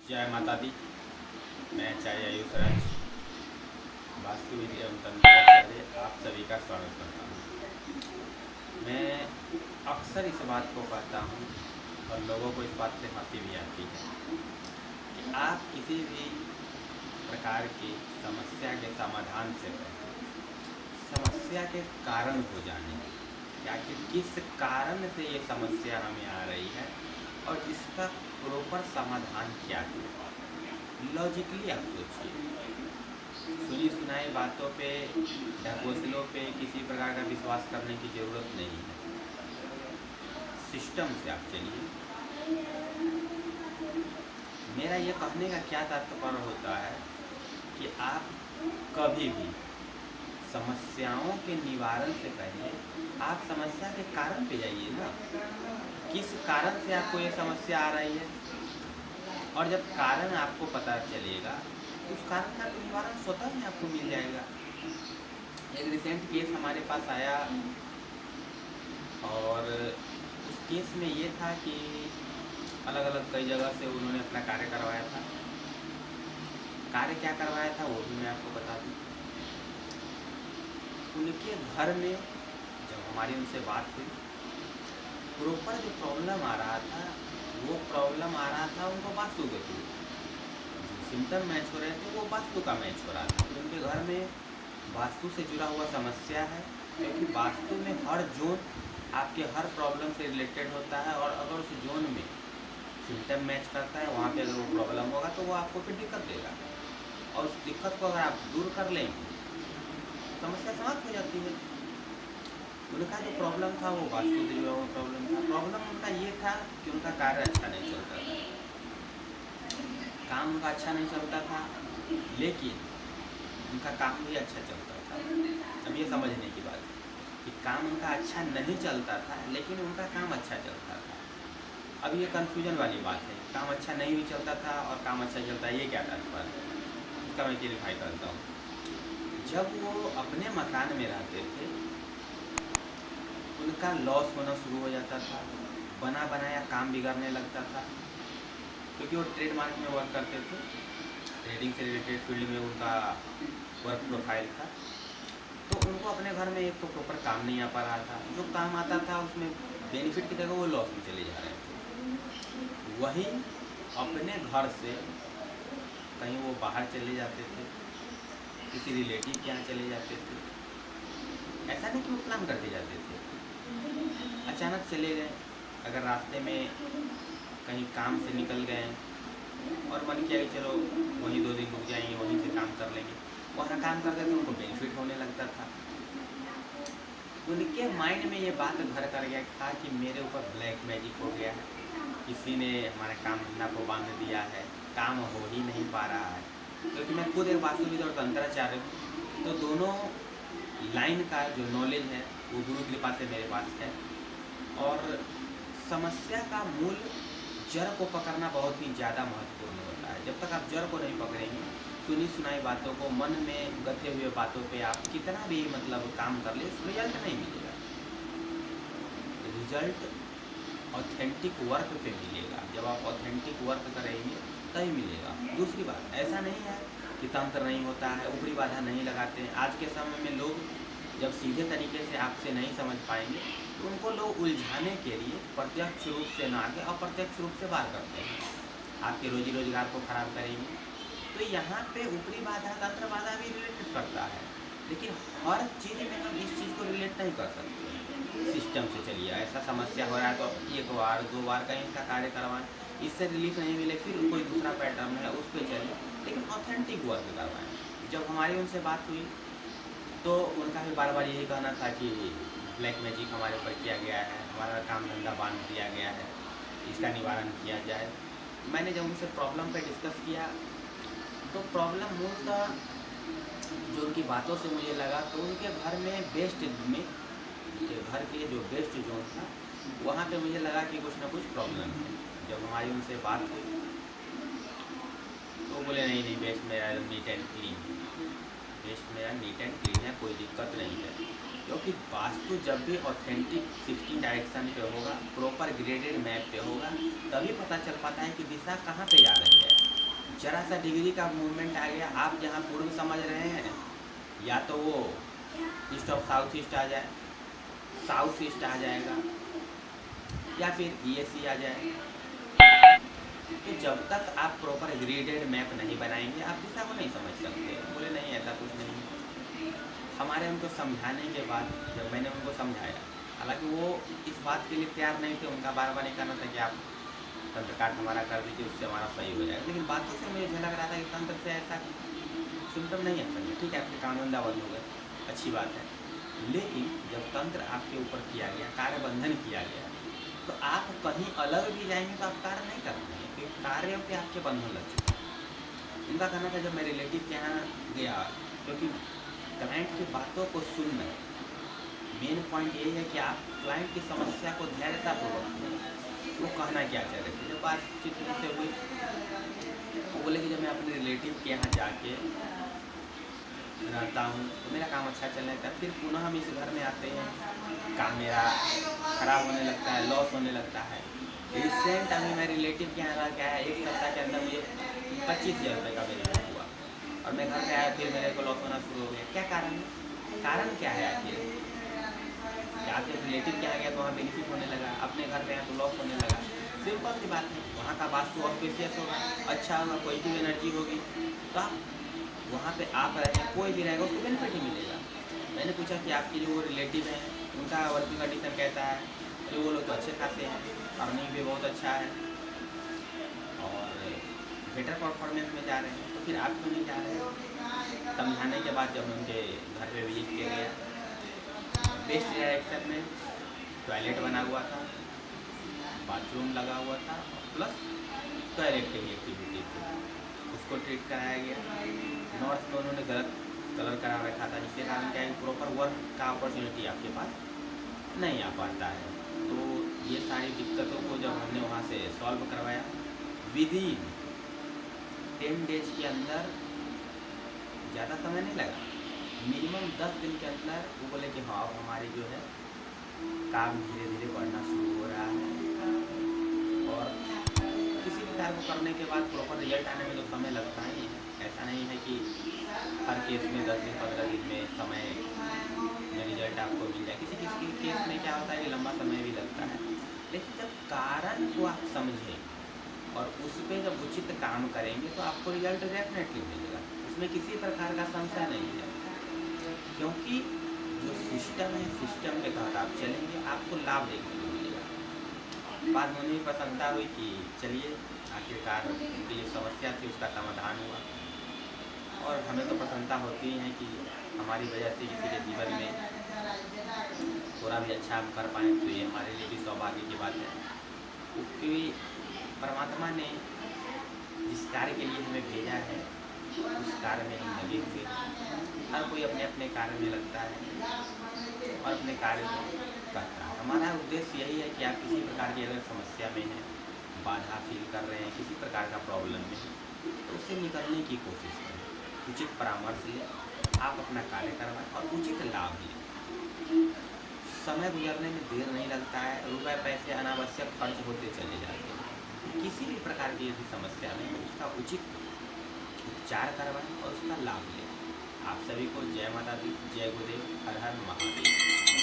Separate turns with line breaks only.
जय माता दी। मैं आचार्य आयुष राज वास्तुविद एवं तंत्राचार्य आप सभी का स्वागत करता हूँ। मैं अक्सर इस बात को कहता हूँ और लोगों को इस बात से हंसी भी आती है कि आप किसी भी प्रकार की समस्या के समाधान से पहले समस्या के कारण को जानें कि आखिर किस कारण से ये समस्या हमें आ रही है और इसका प्रॉपर समाधान क्या है। लॉजिकली आप सोचिए। सुनी सुनाई बातों पे, ढकोसलों पे किसी प्रकार का विश्वास करने की ज़रूरत नहीं है। सिस्टम से आप चलिए। मेरा ये कहने का क्या तात्पर्य होता है कि आप कभी भी समस्याओं के निवारण से पहले आप समस्या के कारण पे जाइए ना। किस कारण से आपको ये समस्या आ रही है, और जब कारण आपको पता चलेगा तो उस कारण का निवारण स्वतः ही आपको मिल जाएगा। एक रिसेंट केस हमारे पास आया और उस केस में ये था कि अलग अलग कई जगह से उन्होंने अपना कार्य करवाया था। कार्य क्या करवाया था वो भी मैं आपको बता दूँ। उनके घर में जब हमारी उनसे बात हुई, प्रॉपर जो प्रॉब्लम आ रहा था वो प्रॉब्लम आ रहा था उनको वास्तु के थ्रू। जो सिम्टम मैच हो रहे थे वो वास्तु का मैच हो रहा था। उनके घर में वास्तु से जुड़ा हुआ समस्या है, क्योंकि वास्तु में हर जोन आपके हर प्रॉब्लम से रिलेटेड होता है, और अगर उस जोन में सिम्टम मैच करता है वहाँ पे अगर वो प्रॉब्लम होगा तो वो आपको फिर दिक्कत देगा, और उस दिक्कत को अगर आप दूर कर लेंगे समस्या समाप्त हो जाती है। उनका जो प्रॉब्लम था वो वास्तु से जुड़ा हुआ प्रॉब्लम था। प्रॉब्लम उनका ये था कि उनका कार्य अच्छा नहीं चलता था, काम उनका अच्छा नहीं चलता था, लेकिन उनका काम भी अच्छा चलता था। अब ये समझने की बात है कि काम उनका अच्छा नहीं चलता था लेकिन उनका काम अच्छा चलता था। अब ये कन्फ्यूजन वाली बात है, काम अच्छा नहीं भी चलता था और काम अच्छा चलता है, ये क्या तात्पर्य है, इसका मैं क्लियरिफाई करता हूँ। जब वो अपने मकान में रहते थे उनका लॉस होना शुरू हो जाता था, बना बनाया काम बिगड़ने लगता था, क्योंकि वो ट्रेडमार्क में वर्क करते थे। ट्रेडिंग से रिलेटेड फील्ड में उनका वर्क प्रोफाइल था, तो उनको अपने घर में एक तो प्रॉपर काम नहीं आ पा रहा था। जो काम आता था उसमें बेनिफिट की जगह वो लॉस में चले जा रहे थे। वहीं अपने घर से कहीं वो बाहर चले जाते थे, किसी रिलेटिव के यहाँ चले जाते थे। ऐसा नहीं कि वो प्लान करके जाते थे, अचानक चले गए। अगर रास्ते में कहीं काम से निकल गए और मन किया कि चलो वहीं 2 दिन रुक जाएंगे, वहीं से काम कर लेंगे, वहाँ काम करते थे, उनको बेनिफिट होने लगता था। उनके माइंड में ये बात घर कर गया था कि मेरे ऊपर ब्लैक मैजिक हो गया है, किसी ने हमारे काम धंधा को बांध दिया है, काम हो ही नहीं पा रहा है। क्योंकि मैं खुद एक वास्तुविद और तंत्राचार्य हूँ, तो दोनों लाइन का जो नॉलेज है वो गुरु कृपा से मेरे पास है। और समस्या का मूल जड़ को पकड़ना बहुत ही ज़्यादा महत्वपूर्ण होता है। जब तक आप जड़ को नहीं पकड़ेंगे, सुनी सुनाई बातों को, मन में गते हुए बातों पे आप कितना भी काम कर ले, रिजल्ट नहीं मिलेगा। रिजल्ट ऑथेंटिक वर्क पे मिलेगा। जब आप ऑथेंटिक वर्क करेंगे तभी मिलेगा। दूसरी बात, ऐसा नहीं है कि तंत्र नहीं होता है, ऊपरी बाधा नहीं लगाते हैं। आज के समय में लोग जब सीधे तरीके से आपसे नहीं समझ पाएंगे तो उनको लोग उलझाने के लिए प्रत्यक्ष रूप से ना आगे अप्रत्यक्ष रूप से वार करते हैं, आपके रोजी रोजगार को खराब करेंगे। तो यहाँ पे ऊपरी बाधा, तंत्र बाधा भी रिलेटेड करता है, लेकिन हर चीज़ में हम इस चीज़ को रिलेट नहीं कर सकते। सिस्टम से चलिए, ऐसा समस्या हो रहा है तो 1 बार 2 बार कहीं इसका कार्य करवाएं, इससे रिलीफ नहीं मिले फिर कोई दूसरा पैटर्न है उस पर चलिए, लेकिन ऑथेंटिक वर्क करवाएं। जब हमारी उनसे बात हुई तो उनका भी बार बार यही कहना था कि ब्लैक मैजिक हमारे ऊपर किया गया है, हमारा काम धंधा बांध दिया गया है, इसका निवारण किया जाए। मैंने जब उनसे प्रॉब्लम पे डिस्कस किया तो प्रॉब्लम मूलतः जो उनकी बातों से मुझे लगा, तो उनके घर में वेस्ट में, उनके घर के जो वेस्ट जोन था वहाँ पे मुझे लगा कि कुछ ना कुछ प्रॉब्लम है। जब हमारी उनसे बात हुई तो बोले नहीं नहीं, वेस्ट मेरा नीट एंड क्लीन है, वेस्ट मेरा नीट एंड क्लीन है, कोई दिक्कत नहीं है। क्योंकि वास्तु जब भी ऑथेंटिक 16 डायरेक्शन पे होगा, प्रॉपर ग्रेडेड मैप पे होगा, तभी पता चल पाता है कि दिशा कहाँ पे जा रही है। जरा सा डिग्री का मूवमेंट आ गया, आप जहाँ पूर्व समझ रहे हैं या तो वो ईस्ट ऑफ साउथ ईस्ट आ जाए, साउथ ईस्ट आ जाएगा, या फिर ESE आ जाए। तो जब तक आप प्रॉपर ग्रीडेड मैप नहीं बनाएंगे आप दिशा को नहीं समझ सकते। बोले नहीं ऐसा कुछ नहीं है। हमारे उनको समझाने के बाद जब मैंने उनको समझाया, हालांकि वो इस बात के लिए तैयार नहीं थे, उनका बार बार नहीं कहना था कि आप तंत्र काट हमारा कर दीजिए उससे हमारा सही हो जाएगा, लेकिन बातों से मुझे झलक रहा था कि तंत्र से ऐसा सिम्टम नहीं है। ठीक है, आपके काम धंधा बंद हो गए, अच्छी बात है, लेकिन जब तंत्र आपके ऊपर किया गया, कार्य बंधन किया गया, तो आप कहीं अलग भी जाएंगे तो आप कार्य नहीं कर पाएंगे, क्योंकि कार्यों पे आपके बंधन लग चुका है। उनका कहना था जब मैं रिलेटिव के यहाँ गया, क्योंकि क्लाइंट की बातों को सुनना, मेन पॉइंट यही है कि आप क्लाइंट की समस्या को धैर्यतापूर्वक सुनें। वो कहना क्या चाह रहे थे, जब बातचीत से हुई वो बोले कि जब मैं अपने रिलेटिव के यहाँ जाके रहता हूँ तो मेरा काम अच्छा चलने लगता है, फिर पुनः हम इस घर में आते हैं, काम मेरा खराब होने लगता है, लॉस होने लगता है। रिसेंट अभी मैं रिलेटिव के यहाँ क्या है, 1 सप्ताह के अंदर मुझे 25,000 रुपये का बेनिफिट हुआ, और मैं घर पे आया फिर मेरे को लॉस होना शुरू हो गया। क्या कारण है? कारण क्या है आखिर? आपके रिलेटिव के यहाँ गया तो वहाँ बेनिफिट होने लगा, अपने घर पे आया तो लॉस होने लगा। सिंपल सी बात है, वहाँ का वास्तु ऑस्पिशियस होगा, अच्छा होगा, पॉजिटिव एनर्जी होगी, तो आप वहाँ पे आप रहें, कोई भी रहेगा उसको बेनिफिट ही मिलेगा। मैंने पूछा कि आपके जो वो रिलेटिव हैं उनका वर्किंग कंडीशन कैसा है, तो वो लोग तो अच्छे खाते हैं, अर्निंग भी बहुत अच्छा है और बेटर परफॉर्मेंस में जा रहे हैं, तो फिर आप क्यों नहीं जा रहे हैं? समझाने के बाद जब उनके घर पे विजिट किया गया, वेस्ट डायरेक्शन में टॉयलेट बना हुआ था, बाथरूम लगा हुआ था, प्लस टॉयलेट की एक्टिविटी थी, उसको ट्रीट कराया गया। नॉर्थ में उन्होंने गलत कलर करा रखा था, जिसके कारण क्या है प्रॉपर वर्क का अपॉर्चुनिटी आपके पास नहीं आ पाता है। तो ये सारी दिक्कतों को जब हमने वहाँ से सॉल्व करवाया, विदिन 10 डेज के अंदर, ज़्यादा समय नहीं लगा, मिनिमम 10 दिन के अंदर वो बोले कि हाँ अब हमारी जो है काम धीरे धीरे बढ़ना शुरू हो रहा है, और किसी भी कार्य को करने के बाद प्रॉपर रिजल्ट आने में तो समय लगता ही है। ऐसा नहीं है कि हर केस में 10 दिन 15 दिन में समय में रिजल्ट आपको मिल जाए। किसी किसी केस में क्या होता है कि लंबा समय भी लगता है, लेकिन जब कारण को आप समझें और उस पर जब उचित काम करेंगे तो आपको रिजल्ट डेफिनेटली मिलेगा, इसमें किसी प्रकार का संशय नहीं है। क्योंकि जो सिस्टम है, सिस्टम के तहत आप चलेंगे, आपको लाभ देखने को मिलेगा। बाद में उन्हें प्रसन्नता हुई कि चलिए आखिरकार उनकी जो समस्या थी उसका समाधान हुआ, और हमें तो प्रसन्नता होती ही है कि हमारी वजह से किसी के जीवन में थोड़ा भी अच्छा हम कर पाएँ, तो ये हमारे लिए भी सौभाग्य की बात है। क्योंकि परमात्मा ने जिस कार्य के लिए हमें भेजा है उस कार्य में हम लगे हुए हैं। हर कोई अपने अपने कार्य में लगता है और अपने कार्य को करता है। हमारा उद्देश्य यही है कि आप किसी प्रकार की अगर समस्या में हैं, बाधा फील कर रहे हैं, किसी प्रकार का प्रॉब्लम में, तो उससे निकलने की कोशिश करें, उचित परामर्श लें, आप अपना कार्य करवाएं और उचित लाभ लें। समय गुजरने में देर नहीं लगता है, रुपए पैसे अनावश्यक खर्च होते चले जाते हैं। किसी भी प्रकार की यदि समस्या में उसका उचित उपचार करवाएं और उसका लाभ लें। आप सभी को जय माता दी, जय गुरुदेव, हर हर महादेव।